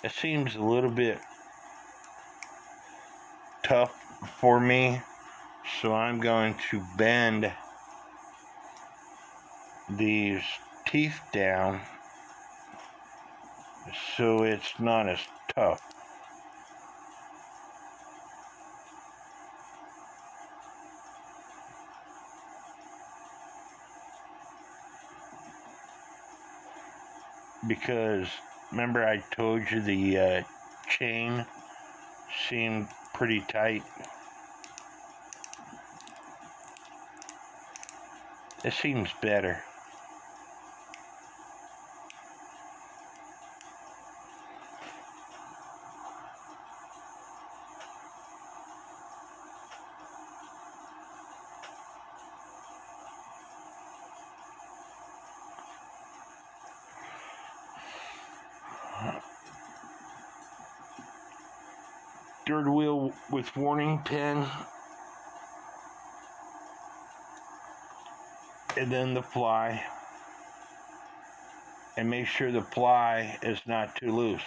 It seems a little bit tough for me, so I'm going to bend these teeth down so it's not as tough. Because remember I told you the chain seemed pretty tight. It seems better. Third wheel with warning pin, and then the ply, and make sure the ply is not too loose.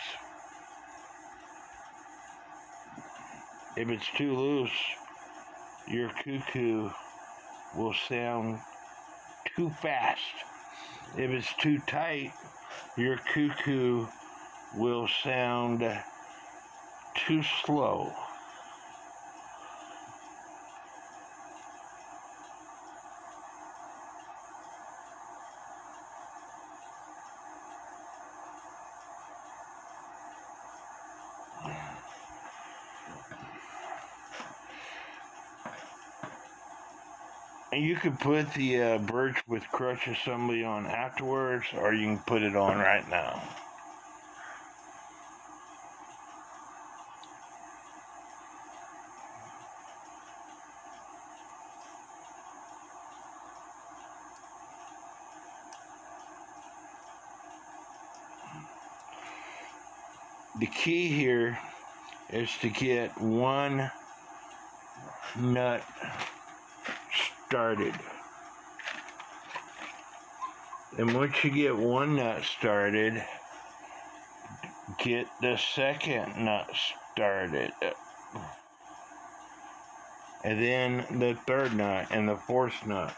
If it's too loose, your cuckoo will sound too fast. If it's too tight, your cuckoo will sound too slow. And you could put the birch with crutch assembly on afterwards, or you can put it on right now. The key here is to get one nut started. And once you get one nut started, get the second nut started. And then the third nut and the fourth nut.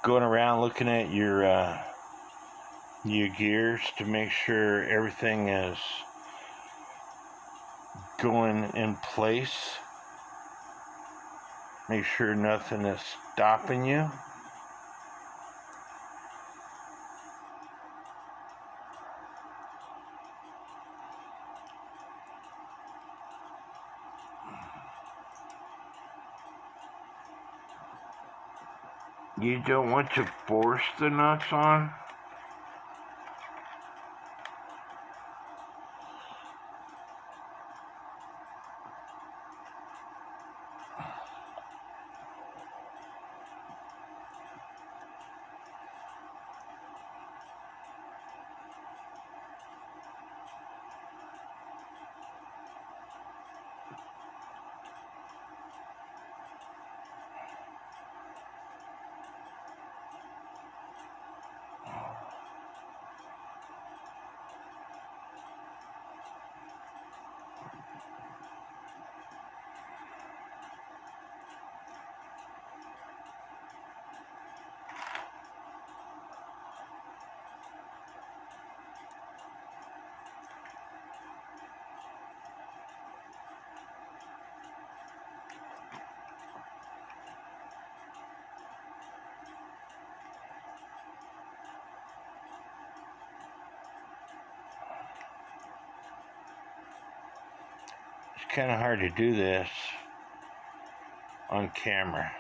Going around looking at your gears to make sure everything is going in place. Make sure nothing is stopping you. You don't want to force the nuts on. It's kind of hard to do this on camera.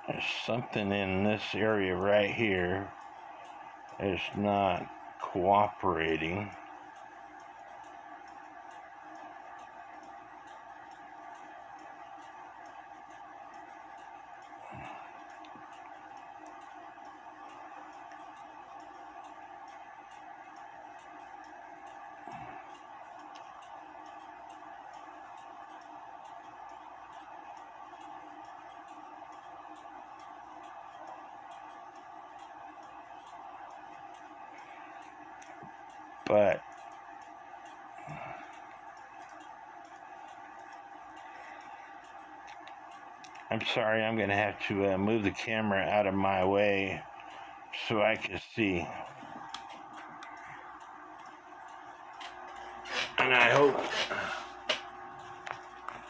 There's something in this area right here is not cooperating. But I'm sorry, I'm going to have to move the camera out of my way so I can see. And I hope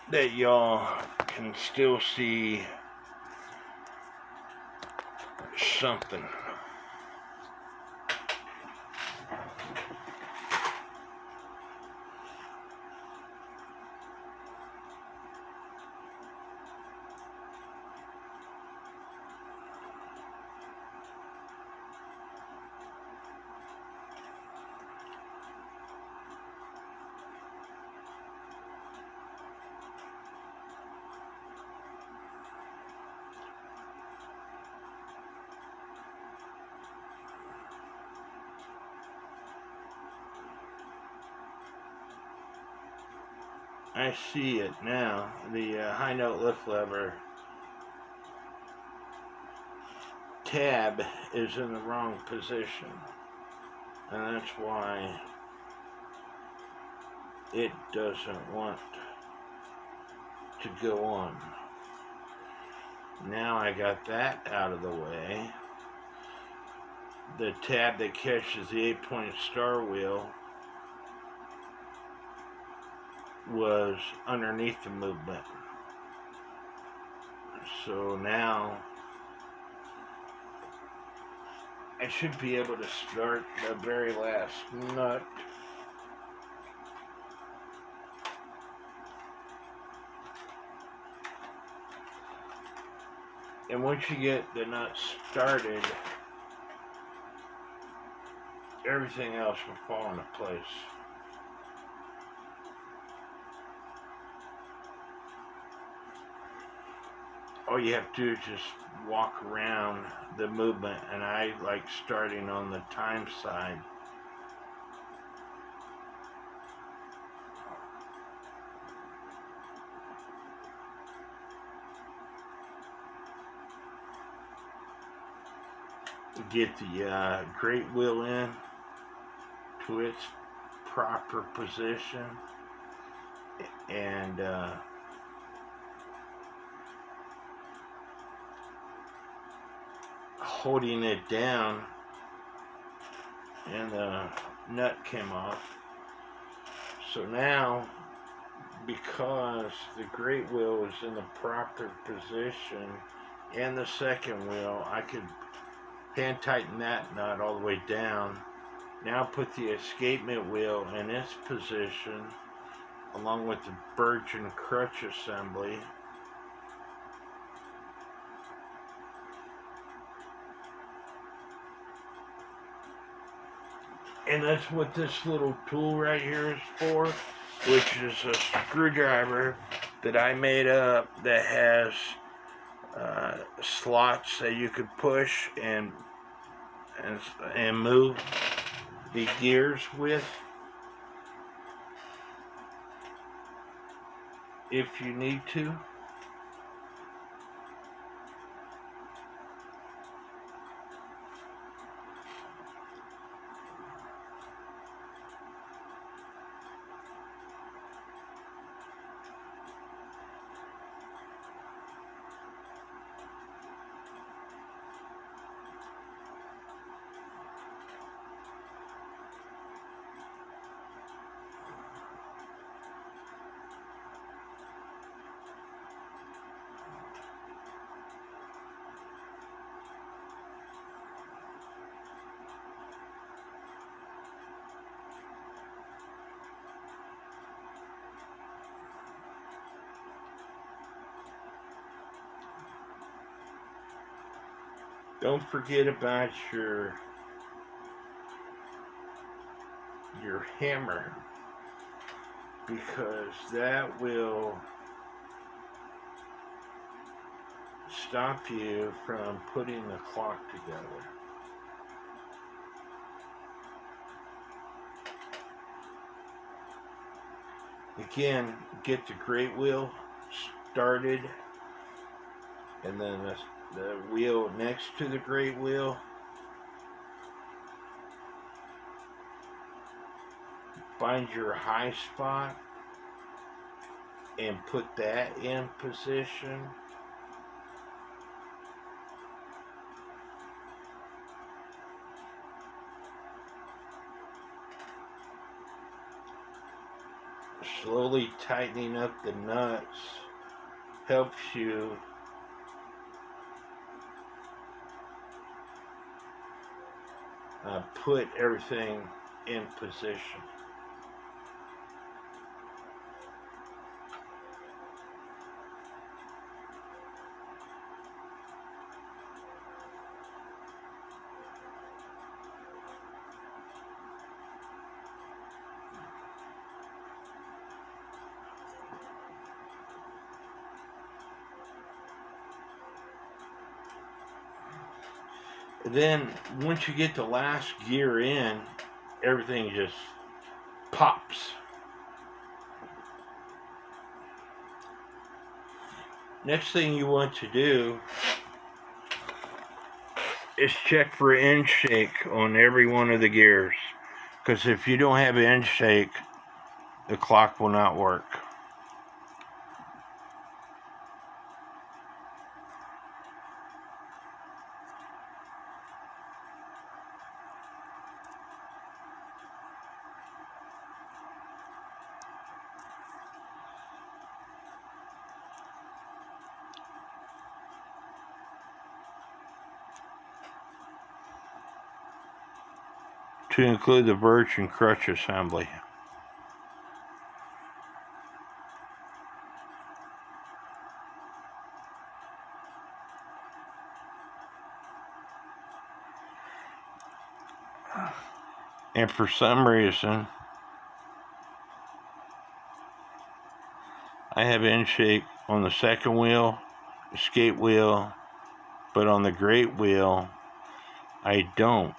that y'all can still see something. I see it now. The high note lift lever tab is in the wrong position, and that's why it doesn't want to go on. Now I got that out of the way. The tab that catches the 8-point star wheel was underneath the movement. So now I should be able to start the very last nut. And once you get the nut started, everything else will fall into place. All you have to do is just walk around the movement, and I like starting on the time side. Get the great wheel in to its proper position, and holding it down, and the nut came off. So now, because the great wheel is in the proper position and the second wheel, I could hand tighten that nut all the way down. Now put the escapement wheel in its position along with the Virgin crutch assembly. And that's what this little tool right here is for, which is a screwdriver that I made up that has slots that you could push and move the gears with if you need to. Don't forget about your hammer, because that will stop you from putting the clock together. Again, get the great wheel started, and then the wheel next to the great wheel. Find your high spot and put that in position. Slowly tightening up the nuts helps you put everything in position. Then once you get the last gear in, everything just pops. Next thing you want to do is check for end shake on every one of the gears, because if you don't have end shake, the clock will not work. To include the birch and crutch assembly. And for some reason, I have end shake on the second wheel, the skate wheel, but on the great wheel, I don't.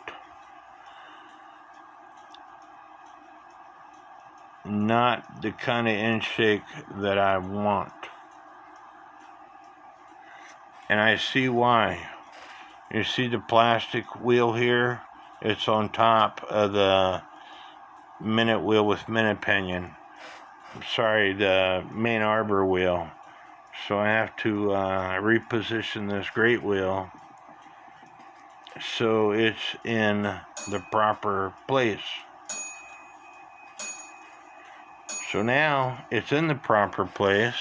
Not the kind of end shake that I want. And I see why. You see the plastic wheel here? It's on top of the minute wheel with minute pinion. Sorry, the main arbor wheel. So I have to reposition this great wheel so it's in the proper place. So now it's in the proper place.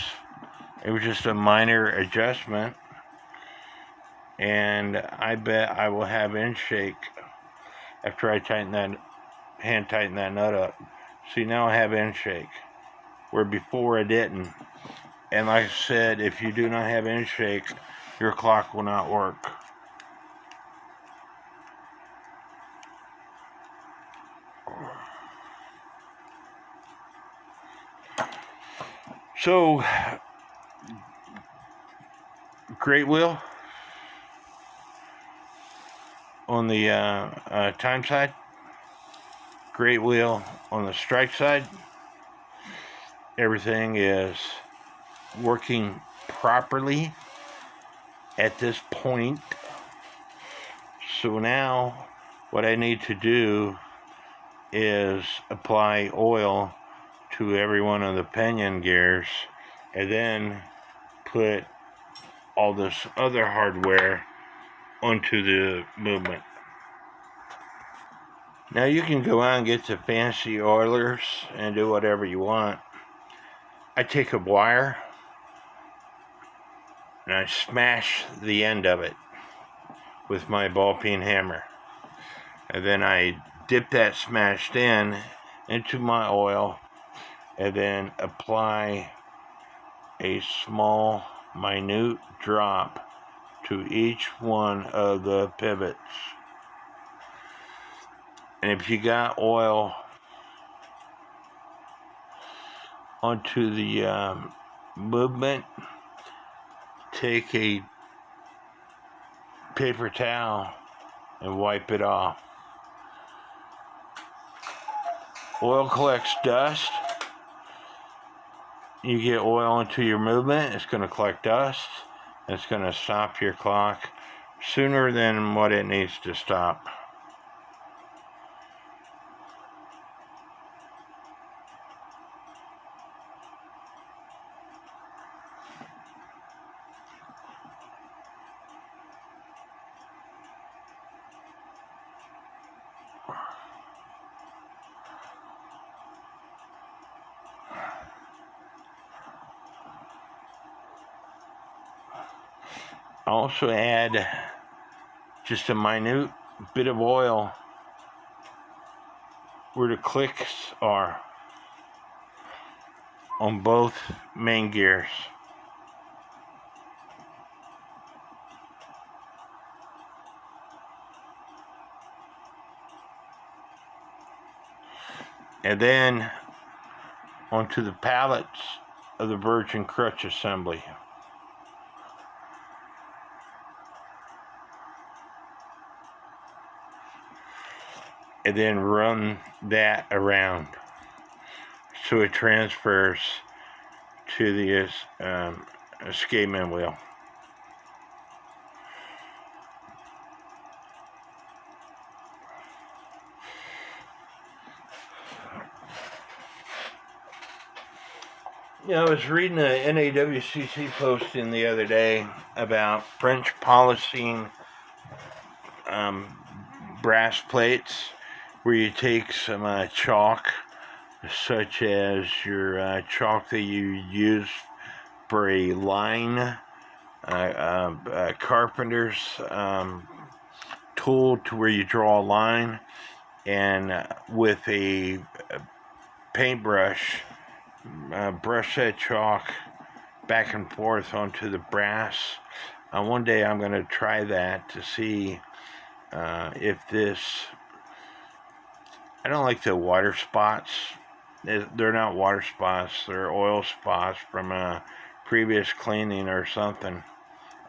It was just a minor adjustment, and I bet I will have end shake after I hand tighten that nut up. See, now I have end shake, where before I didn't. And like I said, if you do not have end shake, your clock will not work. So, great wheel on the time side, great wheel on the strike side. Everything is working properly at this point. So now what I need to do is apply oil to every one of the pinion gears, and then put all this other hardware onto the movement. Now you can go out and get the fancy oilers and do whatever you want. I take a wire and I smash the end of it with my ball peen hammer, and then I dip that smashed end into my oil, and then apply a small, minute drop to each one of the pivots. And if you got oil onto the movement, take a paper towel and wipe it off. Oil collects dust. You get oil into your movement, it's going to collect dust. It's going to stop your clock sooner than what it needs to stop. I also add just a minute bit of oil where the clicks are on both main gears. And then onto the pallets of the virgin crutch assembly. And then run that around so it transfers to the escapement wheel. I was reading a NAWCC posting the other day about French polishing brass plates, where you take some chalk, such as your chalk that you use for a line, a carpenter's tool, to where you draw a line, and with a paintbrush, brush that chalk back and forth onto the brass. One day I'm going to try that to see if this... I don't like the water spots. They're not water spots, they're oil spots from a previous cleaning or something.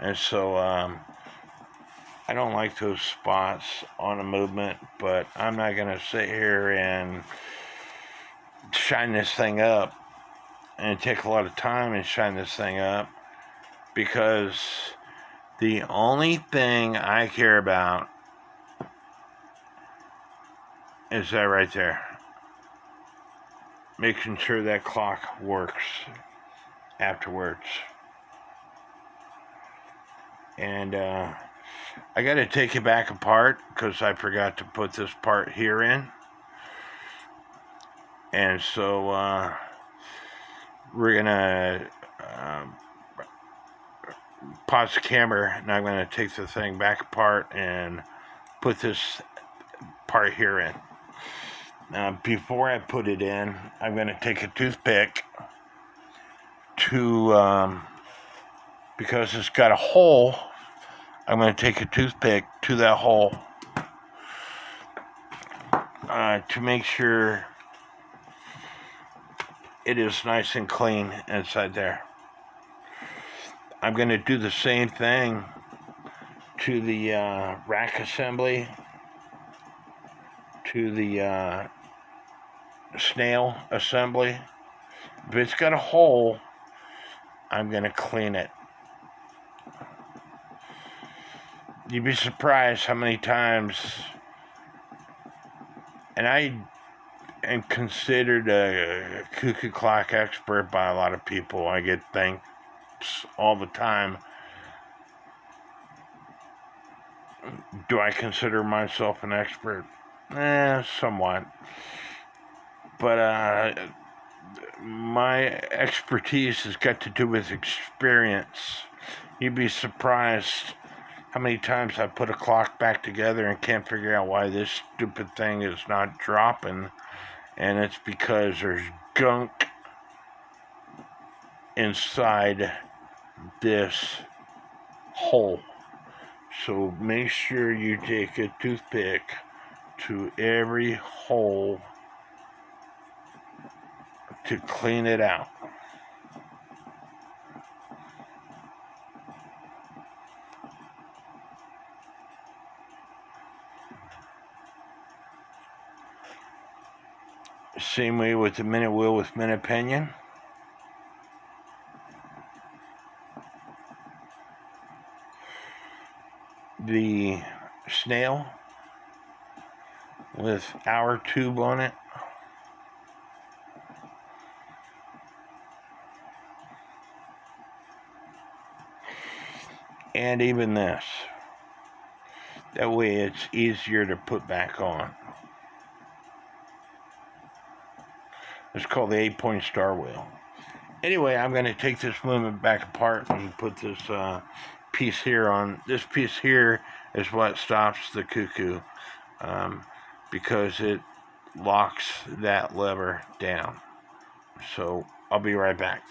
And so I don't like those spots on a movement, but I'm not going to sit here and shine this thing up and take a lot of time and shine this thing up, because the only thing I care about is that right there, making sure that clock works afterwards. And I got to take it back apart because I forgot to put this part here in. And so we're gonna pause the camera, and I'm gonna take the thing back apart and put this part here in. Now, before I put it in, I'm gonna take a toothpick to because it's got a hole. I'm gonna take a toothpick to that hole to make sure it is nice and clean inside there. I'm going to do the same thing to the rack assembly, to the snail assembly. If it's got a hole, I'm going to clean it. You'd be surprised how many times, and I am considered a cuckoo clock expert by a lot of people. I get thanks all the time. Do I consider myself an expert? Somewhat. But my expertise has got to do with experience. You'd be surprised how many times I put a clock back together and can't figure out why this stupid thing is not dropping. And it's because there's gunk inside this hole. So make sure you take a toothpick to every hole to clean it out. Same way with the minute wheel with minute pinion. The snail with our tube on it. And even this. That way it's easier to put back on. It's called the 8-point star wheel. Anyway, I'm going to take this movement back apart and put this piece here on. This piece here is what stops the cuckoo because it locks that lever down. So I'll be right back.